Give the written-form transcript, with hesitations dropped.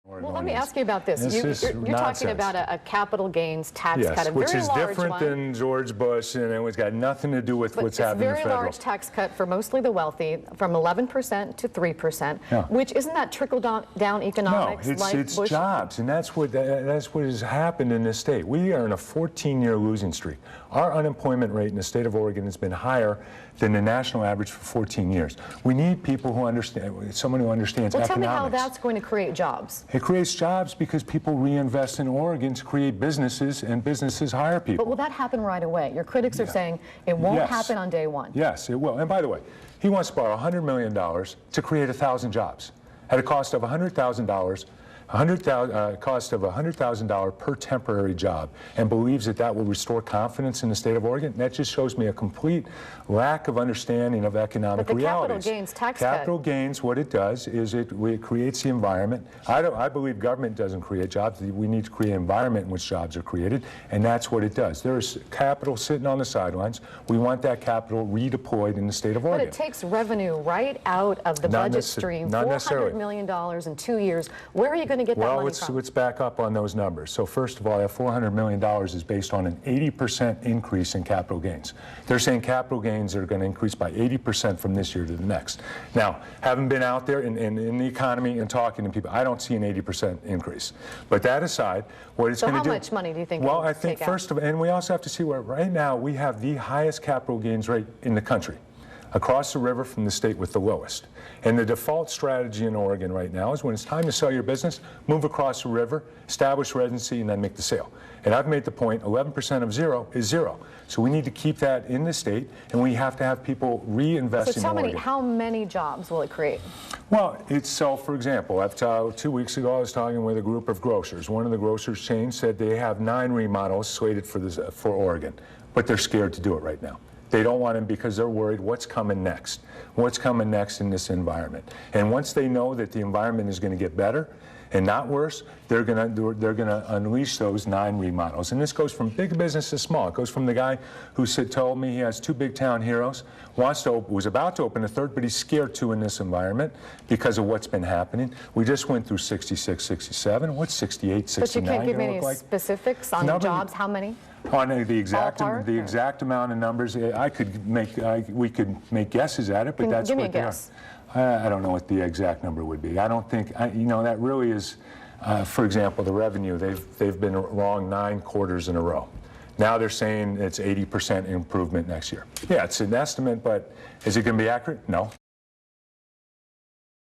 Well, let me ask you about this. You're talking about a capital gains tax cut, a which very is large different one. than George Bush, and it's got nothing to do with what's happening in the federal. It's a very large tax cut for mostly the wealthy, from 11% to 3%, which isn't that trickle-down economics? No, it's Bush? jobs, and that's what has happened in this state. We are in a 14-year losing streak. Our unemployment rate in the state of Oregon has been higher than the national average for 14 years. We need people who understand, someone who understands economics. Tell me how that's going to create jobs. It creates jobs because people reinvest in Oregon to create businesses, and businesses hire people. But will that happen right away? Your critics are saying it won't happen on day one. Yes, it will. And by the way, he wants to borrow $100 million to create 1,000 jobs at a cost of $100,000. Cost of $100,000 per temporary job, and believes that will restore confidence in the state of Oregon. That just shows me a complete lack of understanding of economic realities. Capital gains tax Capital gains, what it does is it creates the environment. I believe government doesn't create jobs. We need to create an environment in which jobs are created, and that's what it does. There's capital sitting on the sidelines. We want that capital redeployed in the state of Oregon. But it takes revenue right out of the budget stream. $400 million in 2 years. Where are you going to get that money from? Let's back up on those numbers. So first of all, that $400 million is based on an 80% increase in capital gains. They're saying capital gains are going to increase by 80% from this year to the next. Now, having been out there in the economy and talking to people, I don't see an 80% increase. But that aside, what it's going to do... So how much money do you think? Well, I think first of all, and we also have to see where right now we have the highest capital gains rate in the country, across the river from the state with the lowest. And the default strategy in Oregon right now is when it's time to sell your business, move across the river, establish residency, and then make the sale. And I've made the point, 11% of zero is zero. So we need to keep that in the state, and we have to have people reinvest in Oregon. So how many jobs will it create? Well, for example, 2 weeks ago I was talking with a group of grocers. One of the grocers chains said they have 9 remodels slated for Oregon, but they're scared to do it right now. They don't want him because they're worried what's coming next. What's coming next in this environment? And once they know that the environment is going to get better and not worse, they're going to unleash those 9 remodels. And this goes from big business to small. It goes from the guy who told me he has 2 big town heroes, was about to open a 3rd, but he's scared to in this environment because of what's been happening. We just went through 66, 67. What's 68, 69? But you can't give me any specifics on jobs. How many? On the exact amount of numbers, we could make guesses at it, but that's give me what a guess. I don't know what the exact number would be. I don't think that really is. For example, the revenue, they've been wrong 9 quarters in a row. Now they're saying it's 80% improvement next year. Yeah, it's an estimate, but is it going to be accurate? No.